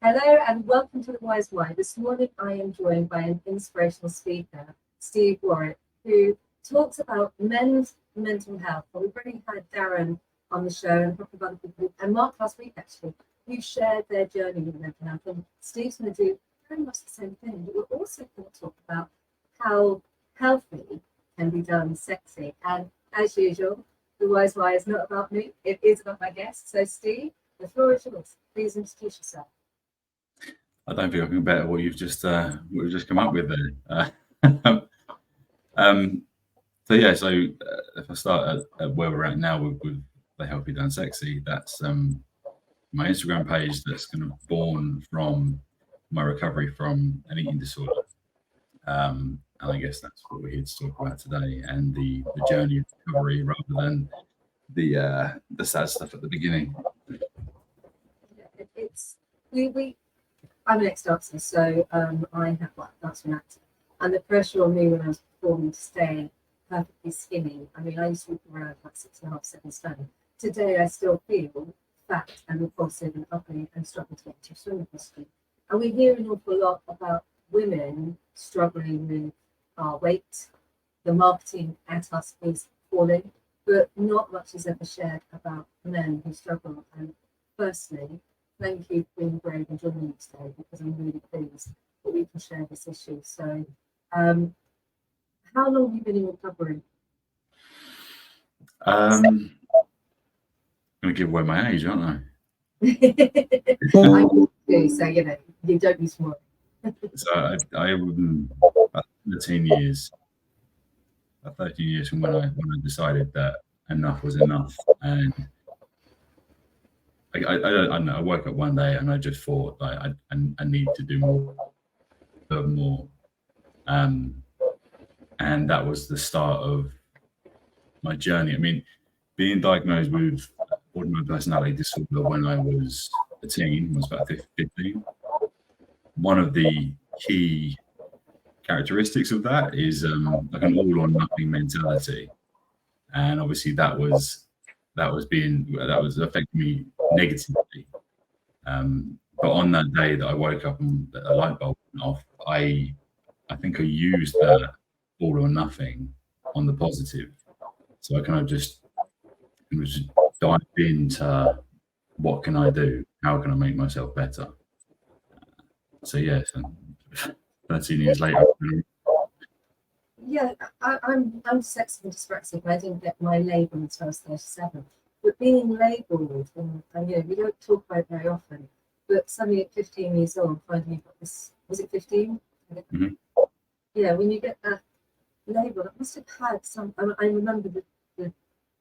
Hello and welcome to the Wise Why. This morning I am joined by an inspirational speaker, Steve Warwick, who talks about men's mental health. Well, we've already had Darren on the show and a couple of other people, and Mark last week actually, who shared their journey with mental health. And Steve's going to do very much the same thing, but we're also going to talk about how healthy can be done sexy. And as usual, the Wise Why is not about me, it is about my guest. So Steve, the floor is yours. Please introduce yourself. I don't think I can better what you've just come up with there. So if I start at where we're at now with the Healthy Done Sexy, that's my Instagram page that's kind of born from my recovery from an eating disorder. And I guess that's what we're here to talk about today, and the journey of recovery rather than the sad stuff at the beginning. I'm an ex-dancer, so I have that's an actor, and the pressure on me when I was performing to stay perfectly skinny. I mean, I used to walk around like 6.5, 7 stone. Today, I still feel fat and repulsive and ugly and struggle to get into a swimming costume. And we hear an awful lot about women struggling with our weight. The marketing at us is falling, but not much is ever shared about men who struggle. And firstly, thank you for being brave and joining me today, because I'm really pleased that we can share this issue. So, how long have you been in recovery? I'm going to give away my age, aren't I? I do, so you don't be smart. So I would about 13 years from when I decided that enough was enough, and I don't know. I woke up one day and I just thought I need to do more, and that was the start of my journey. I mean, being diagnosed with borderline personality disorder when I was a teen, was about 15. One of the key characteristics of that is like an all or nothing mentality, and obviously that was affecting me negatively. But on that day that I woke up and a light bulb went off, I think I used that all or nothing on the positive. So I kind of just dived into what can I do? How can I make myself better? So 13 years later. Yeah, I'm dyslexic and dyspraxic. I didn't get my label until I was 37. But being labelled, and we don't talk about it very often, but suddenly at 15 years old, finding you've got this, was it 15? Mm-hmm. Yeah, when you get that label, that must have had some. I remember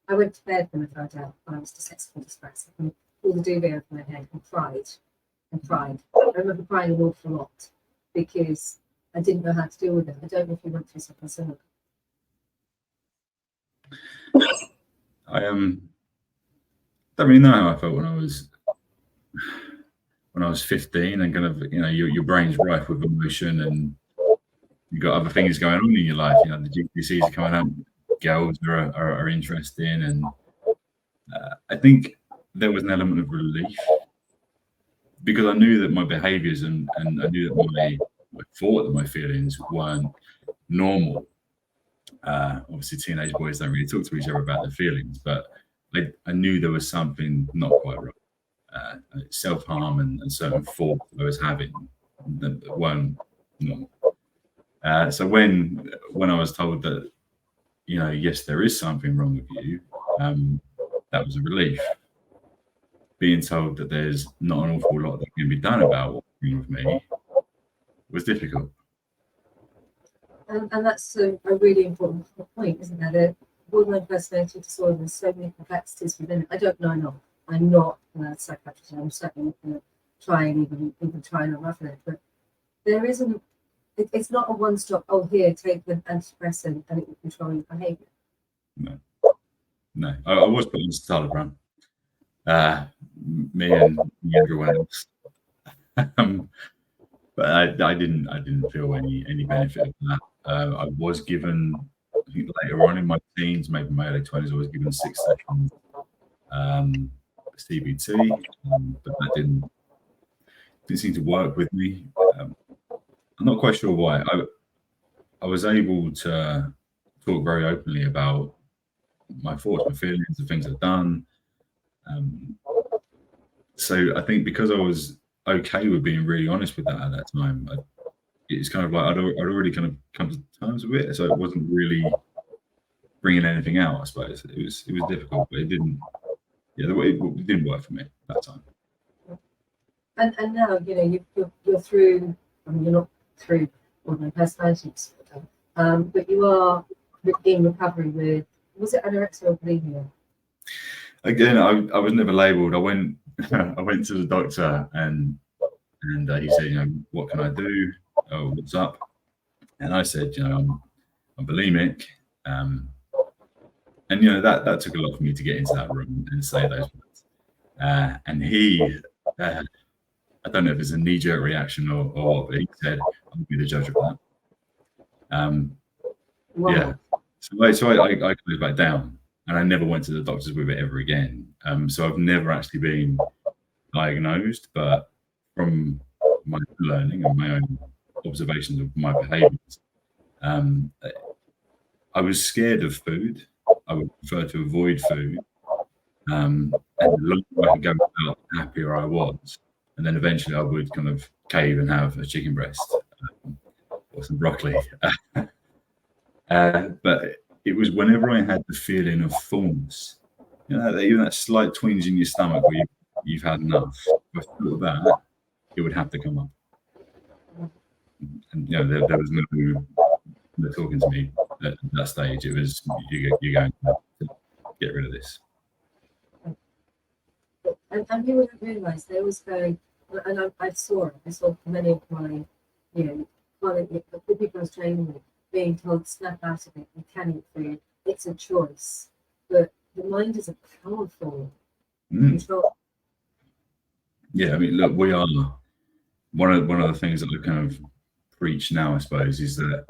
I went to bed when I found out I was dyslexic and dyspraxic, and pulled the duvet over my head and cried. I remember crying an awful lot because I didn't know how to deal with it. I don't know if you went through something similar. I don't really know how I felt when I was 15, and kind of your brain's rife with emotion, and you've got other things going on in your life. The GCSEs are coming up, girls are interesting, and I think there was an element of relief because I knew that my behaviours and I knew that I thought that my feelings weren't normal. Obviously, teenage boys don't really talk to each other about their feelings, but I knew there was something not quite right. Self-harm and certain thoughts that I was having that weren't normal. So when I was told that, yes, there is something wrong with you, that was a relief. Being told that there's not an awful lot that can be done about what's wrong with me was difficult. And that's a really important point, isn't there? The borderline personality disorder, there's so many complexities within it. I don't know enough. I'm not a psychiatrist. I'm certainly not going to try and even try and unravel it. But there isn't. It's not a one-stop. Oh, here, take the antidepressant, and it will control your behaviour. No. I was put on Telegram. Me and everyone else. But I didn't feel any benefit of that. I was given, I think later on in my teens, maybe my early 20s, I was given 6 sessions CBT, but that seem to work with me. I'm not quite sure why. I was able to talk very openly about my thoughts, my feelings, the things I've done. So I think because I was okay with being really honest with that at that time, it's kind of like I'd already kind of come to terms with it, so it wasn't really bringing anything out. I suppose it was difficult, but it didn't. Yeah, it didn't work for me at that time. And now, you know, you're through. I mean, you're not through borderline personality disorder, but you are in recovery with. Was it anorexia or bulimia? Again, I was never labelled. I went I went to the doctor and he said, you know, what can I do? Oh, what's up? And I said, you know, I'm bulimic. And you know that took a lot for me to get into that room and say those words. And he, I don't know if it's a knee-jerk reaction or what, but he said, "I'll be the judge of that." Wow. Yeah. So I closed back down, and I never went to the doctors with it ever again. So I've never actually been diagnosed, but from my learning and my own observations of my behaviours, I was scared of food. I would prefer to avoid food. And the longer I could go without, the happier I was. And then eventually I would kind of cave and have a chicken breast or some broccoli. But it was whenever I had the feeling of fullness, you know, even that slight twinge in your stomach where you've had enough. If I felt that, it would have to come up. And you know, there was no talking to me at that stage. It was you're going to get rid of this. And you wouldn't realise they always go, and I saw many of my, you know, the people I was training with being told snap out of it, you can eat food, it's a choice. But the mind is a powerful control. Yeah, I mean, look, we are one of the things that I kind of preach now, I suppose, is that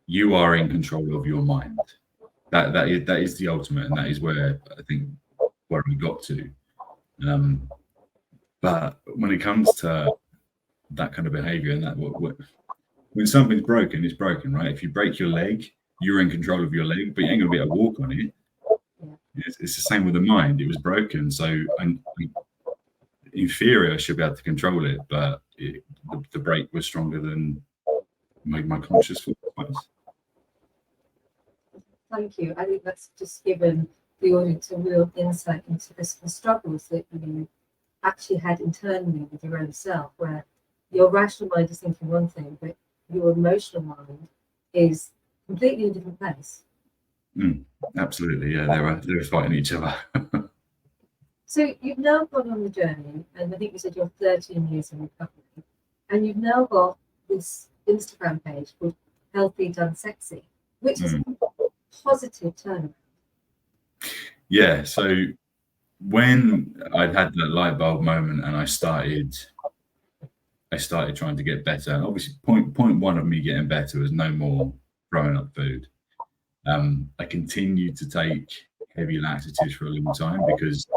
you are in control of your mind. That is the ultimate, and that is where I think where we got to. But when it comes to that kind of behaviour and that, when something's broken, it's broken, right? If you break your leg, you're in control of your leg, but you ain't gonna be able to walk on it. It's the same with the mind. It was broken, so in theory, I should be able to control it, but the break was stronger than my conscious thoughts. Thank you. I think that's just given the audience a real insight into the struggles that you actually had internally with your own self, where your rational mind is thinking one thing, but your emotional mind is completely in a different place. Absolutely, yeah, they were fighting each other. So you've now gone on the journey, and I think you said you're 13 years in recovery, and you've now got this Instagram page called Healthy Done Sexy, which is a positive turnaround. Yeah, so when I'd had that light bulb moment and I started trying to get better, and obviously point one of me getting better was no more throwing up food. I continued to take heavy laxatives for a long time because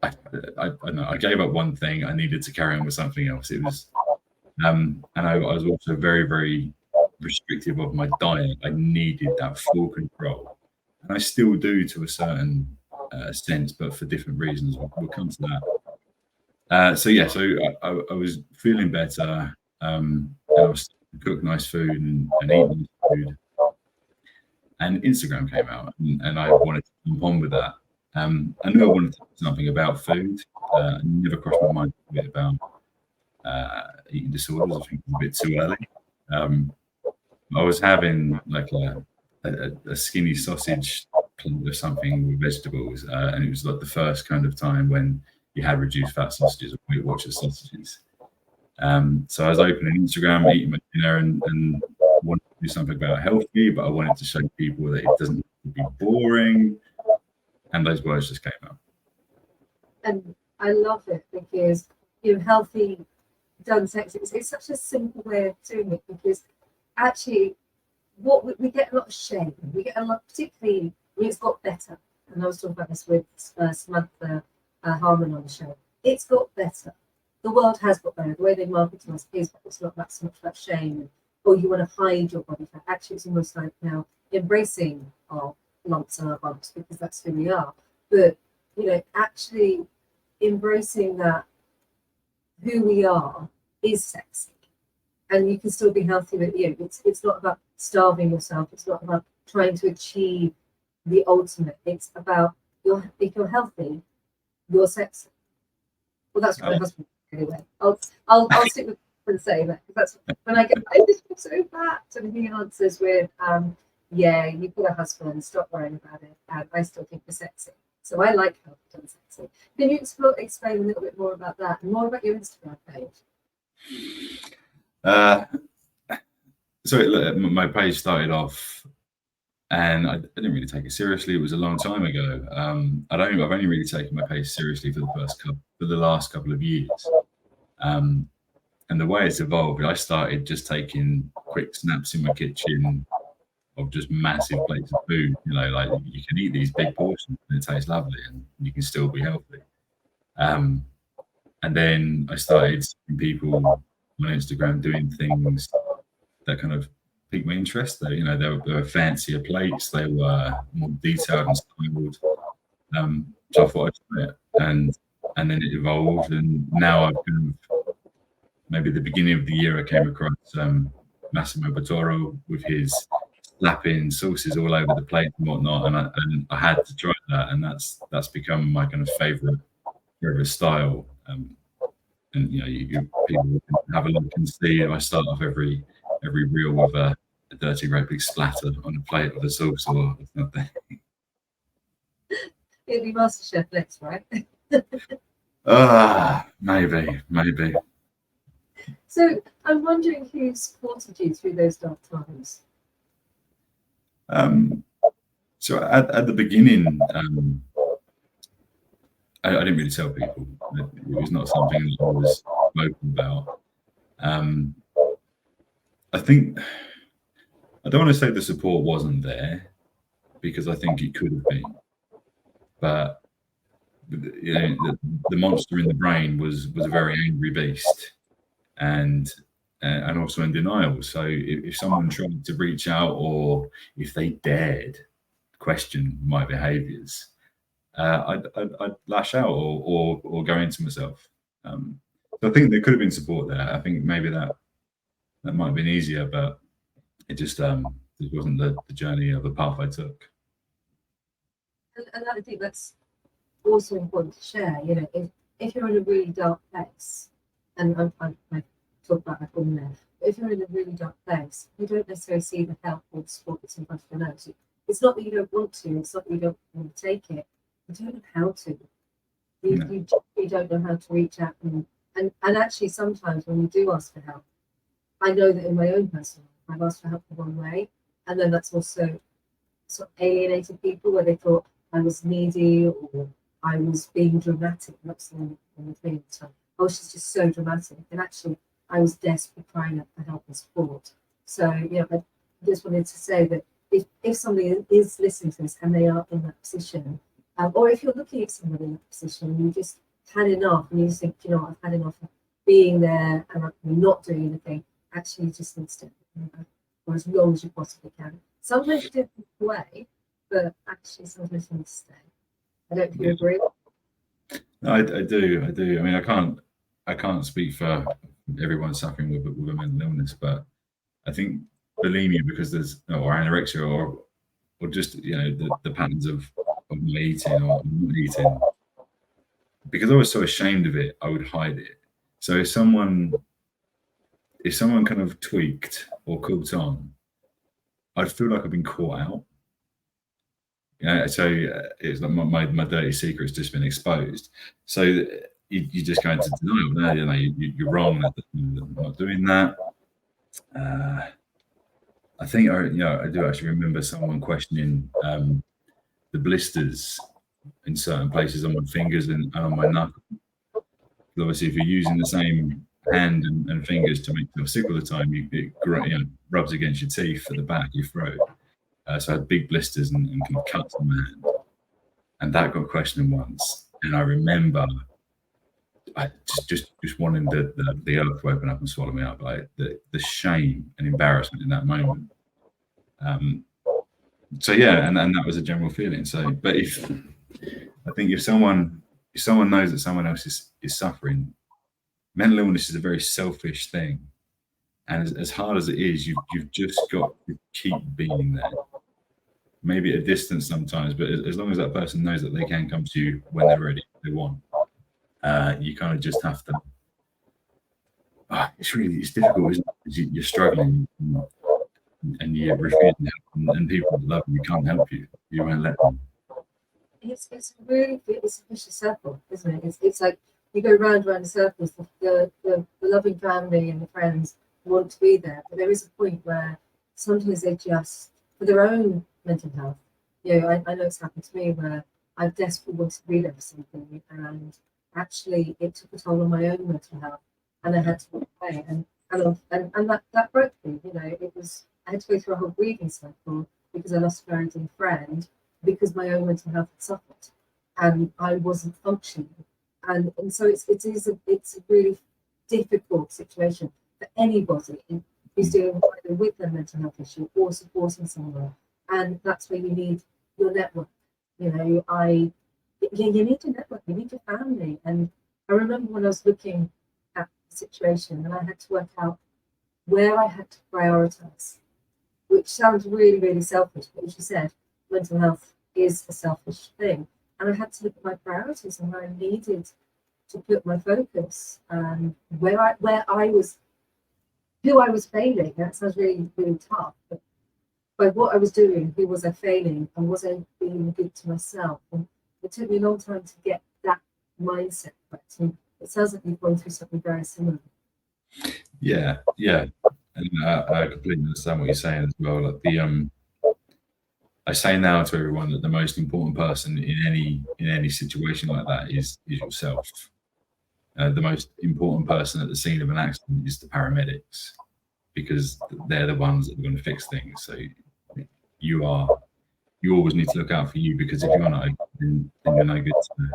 I gave up one thing. I needed to carry on with something else. It was, and I was also very, very restrictive of my diet. I needed that full control, and I still do to a certain sense, but for different reasons. We'll come to that. So I was feeling better. I was cook nice food and eat nice food, and Instagram came out, and I wanted to jump on with that. I knew I wanted to do something about food. I never crossed my mind a bit about eating disorders. I think it was a bit too early. I was having like a skinny sausage plate or something with vegetables, and it was like the first kind of time when you had reduced fat sausages or Weight Watchers sausages. So I was opening Instagram, eating my dinner, and wanted to do something about healthy, but I wanted to show people that it doesn't have to be boring. And those words just came out. And I love it because Healthy Done Sexy. It's such a simple way of doing it, because actually what we get a lot of shame. We get a lot, particularly when it's got better. And I was talking about this with Samantha Harmon on the show. It's got better. the world has got better. The way they market to us is it's not that so much about shame or you want to hide your body fat. Actually, it's almost like now embracing our lumps and our bumps because that's who we are. But actually embracing that who we are is sexy, and you can still be healthy with you. It's not about starving yourself. It's not about trying to achieve the ultimate. It's about if you're healthy, you're sexy. Well, that's what my husband anyway. I'll stick with and say that because that's when I get this is so bad, and he answers with yeah, you've got a husband, stop worrying about it, and I still think you're sexy. So I like healthy and sexy. Can you explain a little bit more about that and more about your Instagram page? So my page started off, and I didn't really take it seriously. It was a long time ago. I've only really taken my page seriously for the last couple of years. And the way it's evolved, I started just taking quick snaps in my kitchen of just massive plates of food. Like you can eat these big portions and it tastes lovely, and you can still be healthy. And then I started seeing people on Instagram doing things that kind of piqued my interest. They were fancier plates, they were more detailed and styled. So I thought I'd try it, and then it evolved, and now I've kind of, maybe at the beginning of the year I came across Massimo Bottura with his slapping sauces all over the plate and whatnot, and I had to try that, and that's become my kind of favorite style. And people can have a look and see. I start off every reel with a dirty great big splatter on a plate of the sauce or something. It'll be MasterChef next, right? Maybe. So I'm wondering who supported you through those dark times. So at the beginning, I didn't really tell people. It was not something that I was spoken about. I think I don't want to say the support wasn't there, because I think it could have been, but the monster in the brain was a very angry beast, and also in denial. So if someone tried to reach out, or if they dared question my behaviours, I'd lash out or go into myself. So I think there could have been support there. I think maybe that might have been easier, but it just wasn't the journey or the path I took. And I think that's also important to share. If you're in a really dark place, and I talk about that in there, but if you're in a really dark place, you don't necessarily see the help or the support that's in front of your nose. It's not that you don't want to, it's not that you don't want to take it. You don't know how to. You don't know how to reach out. And actually, sometimes when you do ask for help, I know that in my own personal life, I've asked for help the wrong way. And then that's also sort of alienated people where they thought I was needy or I was being dramatic. That's the only thing. So, she's just so dramatic. And actually, I was desperately crying out for help and support. So, I just wanted to say that if somebody is listening to this and they are in that position, or if you're looking at somebody in that position and you just had enough and you just think, I've had enough of being there and I'm not doing anything, actually you just need to step for as long as you possibly can. Sometimes you do it away, but actually sometimes you need to stay. I don't know if you agree. No, I do. I mean, I can't speak for everyone suffering with a mental illness, but I think bulimia, because there's or anorexia or just the patterns of my eating or not eating, because I was so ashamed of it, I would hide it. So if someone kind of tweaked or caught on, I'd feel like I've been caught out. So it's like my dirty secret's just been exposed. So you just go into denial. No, you're wrong. I'm not doing that. I think I do actually remember someone questioning the blisters in certain places on my fingers and on my knuckle. Obviously, if you're using the same hand and fingers to make yourself sick all the time, it rubs against your teeth at the back of your throat. So I had big blisters and kind of cuts on my hand, and that got questioned once. And I remember I just wanting the earth to open up and swallow me up, like the shame and embarrassment in that moment. So yeah, and that was a general feeling. So, but I think if someone knows that someone else is suffering, mental illness is a very selfish thing, and as hard as it is, you've just got to keep being there. Maybe at a distance sometimes, but as long as that person knows that they can come to you when they're ready, if they want, you kind of just have to. It's difficult, isn't it? You're struggling and you're refusing help, and people that love you can't help you. You won't let them. It's a vicious circle, isn't it? It's like you go round in circles. The loving family and the friends want to be there, but there is a point where sometimes they just, for their own mental health, you know, I know it's happened to me where I desperately wanted to be there for something, and actually it took a toll on my own mental health, and I had to walk away, and that broke me. You know, I had to go through a whole grieving cycle because I lost a very dear friend, because my own mental health had suffered and I wasn't functioning. And so it's a really difficult situation for anybody who's dealing either with their mental health issue or supporting someone. And that's where you need your network. You know, you need your network, you need your family. And I remember when I was looking at the situation and I had to work out where I had to prioritize, which sounds really, really selfish, but as you said, mental health is a selfish thing. And I had to look at my priorities and where I needed to put my focus, where I was, who I was failing. That sounds really, really tough. But by what I was doing, who was I failing, and was I being good to myself? And it took me a long time to get that mindset correct. And it sounds like you've gone through something very similar. Yeah. And I completely understand what you're saying as well. Like I say now to everyone that the most important person in any situation like that is yourself. The most important person at the scene of an accident is the paramedics, because they're the ones that are going to fix things. So you always need to look out for you, because if you're not, then you're no good to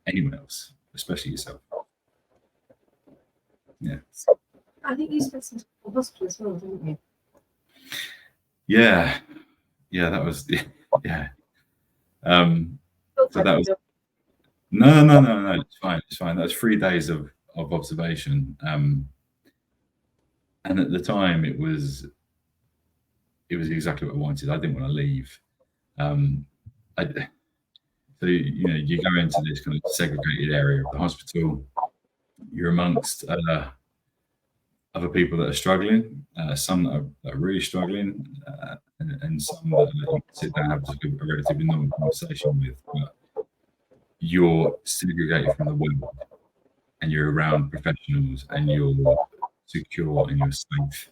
anyone else, especially yourself. Yeah. I think you spent some time in hospital as well, didn't you? Yeah, that was yeah. So that was no. It's fine. That was 3 days of observation. And at the time, it was exactly what I wanted. I didn't want to leave. So you go into this kind of segregated area of the hospital. You're amongst other people that are struggling, some that are really struggling, and some that you can sit down and have just a relatively normal conversation with. But you're segregated from the world, and you're around professionals, and you're secure and you're safe.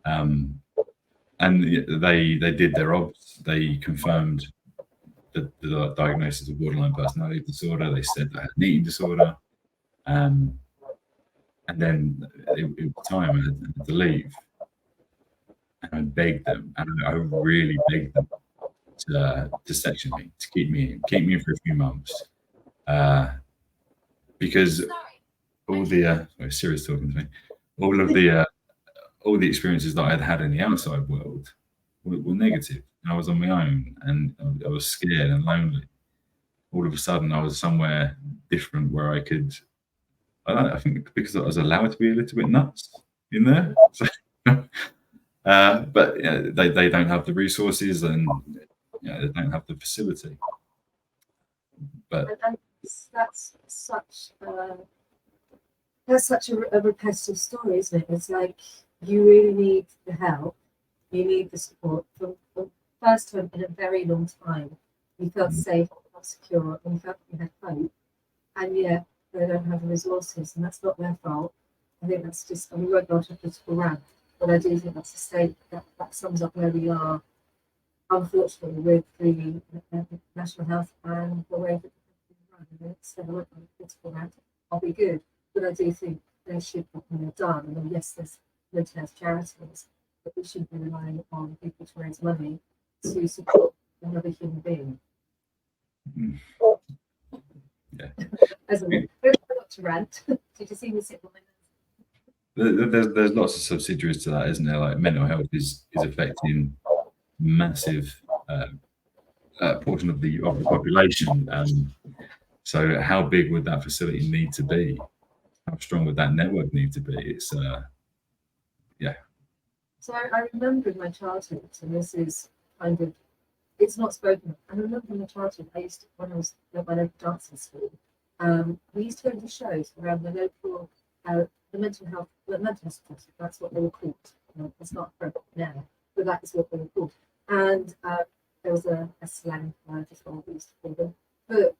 And they did their obs. They confirmed the diagnosis of borderline personality disorder. They said I had an eating disorder. And then it was time I had to leave. And I begged them, and I really begged them to section me, to keep me in for a few months. Because all the Siri's talking to me, all the experiences that I'd had in the outside world were negative. And I was on my own, and I was scared and lonely. All of a sudden, I was somewhere different where I could. I think because I was allowed to be a little bit nuts in there. So, but they don't have the resources, and they don't have the facility. But and that's such a repetitive story, isn't it? It's like you really need the help, you need the support. For the first time in a very long time, you felt safe, you felt secure, and you felt you had hope, and yet they don't have the resources, and that's not their fault. I think that's just, we won't go into a political rant, but I do think that's a state that sums up where we are, unfortunately, with the national health and the way that it's run. And it's never went on a political rant. I'll be good, but I do think there should be more done. I mean, yes, there's mental health charities, but we shouldn't be relying on people to raise money to support another human being. Yeah. As a, not to rant. Did you see me sit on my There's lots of subsidiaries to that, isn't there? Like mental health is affecting massive portion of the population. So how big would that facility need to be? How strong would that network need to be? It's yeah. So I remember in my childhood, and this is kind of, it's not spoken of. I remember in my childhood, when I was at my local dancing school, we used to go to shows around the local, the mental health hospitals. That's what they were called. It's not appropriate now, but that is what they were called. And there was a slang word as well we used to call them. But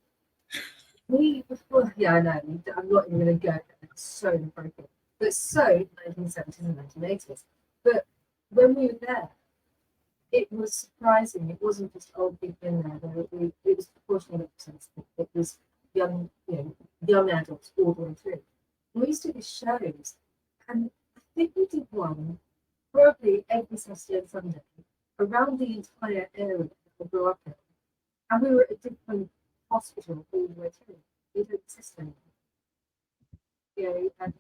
yeah, I know, I'm not even going to go, it's so inappropriate. But so, 1970s and 1980s. But when we were there, it was surprising. It wasn't just old people in there. It was proportionally representative. It was young, young adults all the way through. And we used to do shows, and I think we did one probably every Saturday and Sunday around the entire area that I grew up in. And we were at a different hospital all the way through. We didn't exist anymore. And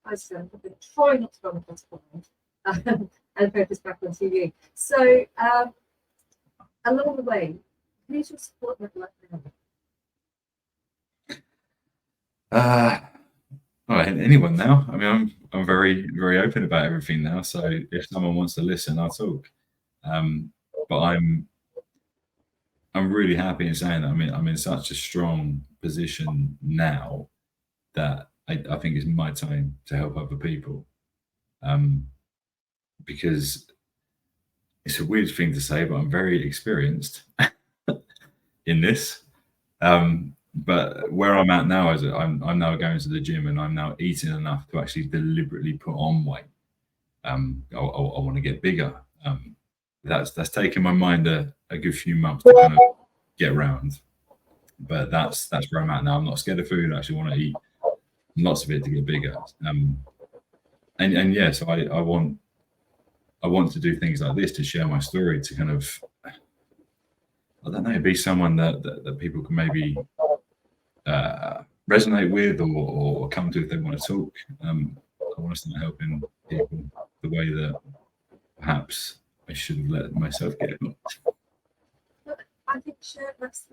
I said, I'm going to try not to go on the hospital and focus back on TV. So, along the way, who's your support network now? Well, anyone now. I mean, I'm very, very open about everything now. So if someone wants to listen, I'll talk. But I'm really happy in saying that I'm in such a strong position now that I think it's my time to help other people. Because it's a weird thing to say, but I'm very experienced in this. But where I'm at now is I'm now going to the gym and I'm now eating enough to actually deliberately put on weight. I want to get bigger. That's taken my mind a good few months to kind of get around. But that's where I'm at now. I'm not scared of food. I actually want to eat lots of it to get bigger. And yeah, so I want to do things like this to share my story, to kind of, I don't know, be someone that people can maybe resonate with or come to if they want to talk. I want to start helping people the way that perhaps I should have let myself get helped. But I think that's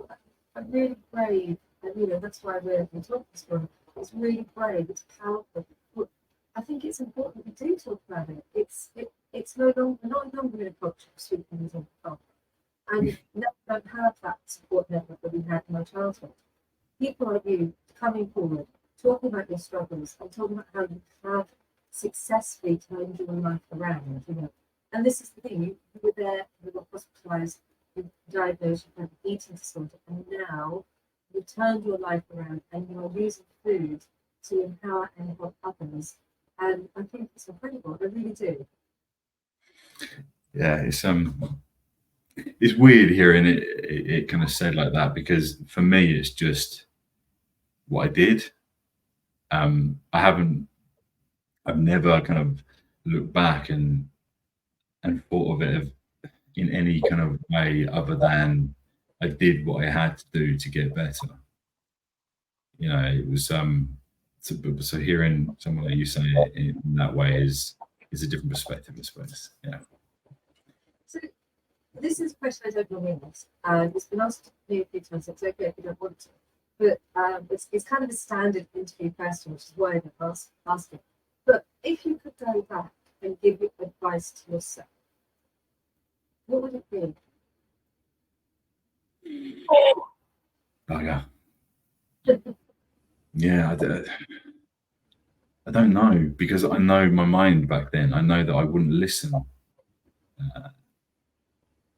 really brave, and that's why we're talking this one. It's really brave. It's powerful. But I think it's important that we do talk about it. It's no longer in a culture of sweet things on the top, and we don't have that support network that we had in my childhood. People like you coming forward, talking about your struggles, and talking about how you have successfully turned your life around. And this is the thing: you were there, you got hospitalised, you diagnosed, you had an eating disorder, and now you've turned your life around, and you are using food to empower and help others. And I think it's incredible. I really do. Yeah, it's weird hearing it kind of said like that, because for me it's just what I did. I've never kind of looked back and thought of it in any kind of way other than I did what I had to do to get better. It was so hearing someone like you say it in that way is a different perspective, I suppose. Yeah. So this is a question I don't normally ask, and it's been asked to me a few times. So it's okay if you don't want to, but it's kind of a standard interview question, which is why I've asked it. But if you could go back and give advice to yourself, what would it be? Oh yeah. Yeah, I don't know, because I know my mind back then. I know that I wouldn't listen.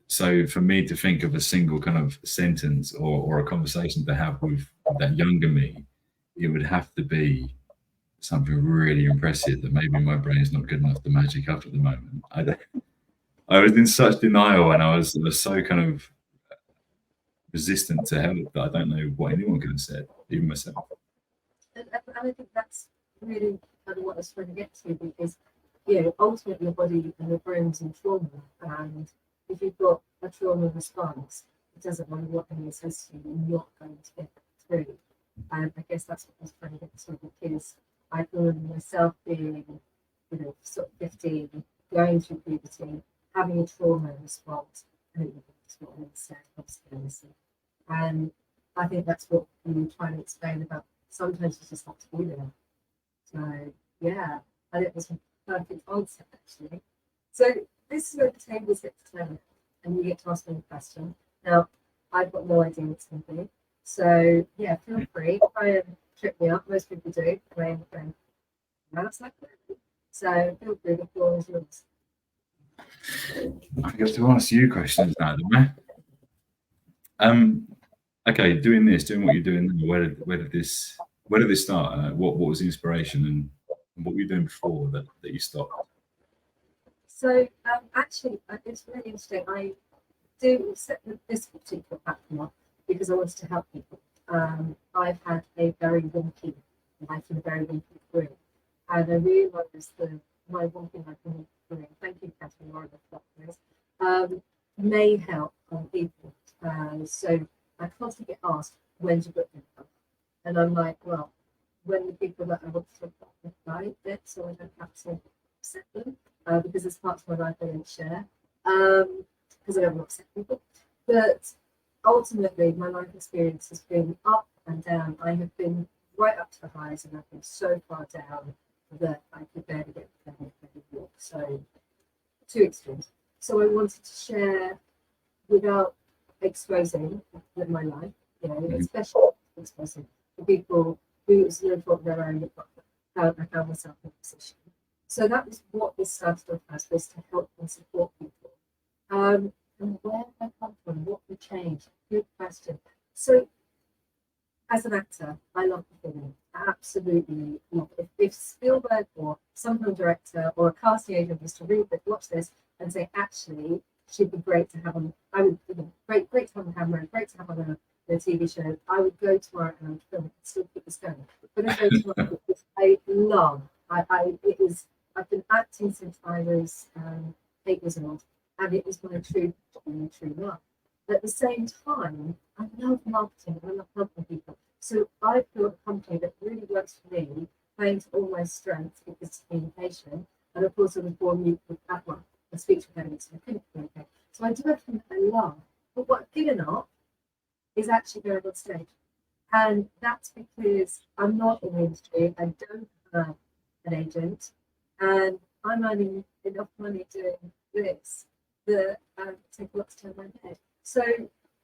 So for me to think of a single kind of sentence or a conversation to have with that younger me, it would have to be something really impressive that maybe my brain's not good enough to magic up at the moment. I was in such denial, and I was so kind of resistant to help that I don't know what anyone could have said, even myself. And I think that's really kind of what I was trying to get to, because ultimately your body and your brain's in trauma, and if you've got a trauma response, it doesn't matter what anyone says to you, you're not going to get through. And I guess that's what I was trying to get to, because I found myself being, sort of 15, going through puberty, having a trauma response, and it was what I said, obviously. And I think that's what we were trying to explain about. Sometimes you just have to be there. So yeah, I think it was a perfect answer actually. So this is where the tables get to turn, and you get to ask me a question. Now, I've got no idea what it's going to be. So yeah, feel free. Try and trip me up. Most people do. Playing that's like that. So feel free. The floor is yours. I get to ask you questions now, don't I? Okay, doing what you're doing now, where did this start? What was the inspiration, and what were you doing before that you stopped? So actually, it's really interesting. I do set this particular platform up because I wanted to help people. I've had a very wonky life in a very wonky career, and I realised that my wonky life and career, thank you, Catherine, Laura, for that, may help people. So I constantly get asked, when do you book them? And I'm like, well, when the people that I want to talk about right it, so I don't have to upset them, because it's part of my life I don't share, because I don't want to upset people. But ultimately, my life experience has been up and down. I have been right up to the highs, and I've been so far down that I could barely get down and walk. So, two extremes. So I wanted to share without exposing my life, especially exposing for people who it's no fault of their own, how I found myself in a position. So that was what this started off as, was to help and support people. And where did I come from? What would change? Good question. So as an actor, I love performing. I absolutely love it. If Spielberg or some film director or a casting agent was to read it, watch this and say, actually, she'd be great to have on, I would, great to have on camera, great to have on a TV show, I would go tomorrow and I would film it and still keep this going. But I go tomorrow because I love, I've been acting since I was 8 years old, and it was my true love. At the same time, I love marketing, I love helping people. So I've built a company that really works for me, playing to all my strengths, because it's communication. And of course, I was born mute with that one, a speech impediment, so I couldn't communicate. So I do everything that I love. But what I've given up is actually going on stage. And that's because I'm not in the industry, I don't have an agent, and I'm earning enough money doing this that take a lot to turn my head. So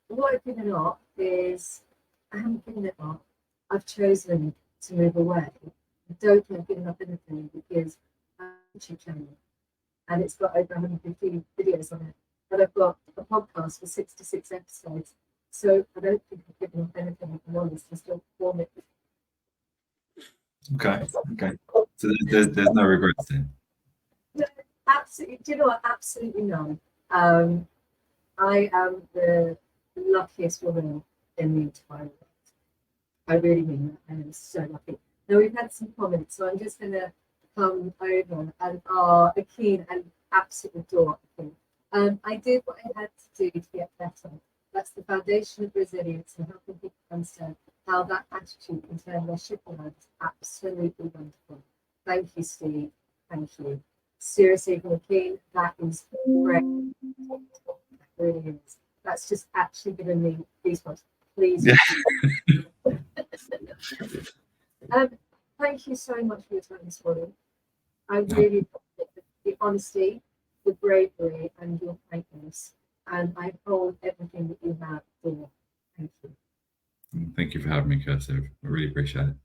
what I've given up is, I haven't given it up. I've chosen to move away. I don't think I've given up anything, because I have a YouTube channel and it's got over 150 videos on it. And I've got a podcast with 66 episodes. So I don't think I've given up anything, if I'm honest. I still perform it. Okay. So there's no regrets then? No, absolutely. Do you know what? Absolutely none. I am the luckiest woman in the entire world. I really mean that. I am so lucky. Now, we've had some comments, so I'm just going to come over and are keen and absolutely adore everything. I did what I had to do to get better. That's the foundation of resilience, and helping people understand how that attitude can turn their ship around is absolutely wonderful. Thank you, Steve. Thank you. Seriously, if you're keen, that is great. That really is. That's just actually given me goosebumps. Please. Yeah. Thank you so much for your time this morning. I really appreciate the honesty, the bravery, and your kindness. And I hold everything that you have dear. Thank you. Thank you for having me, Kirsty. I really appreciate it.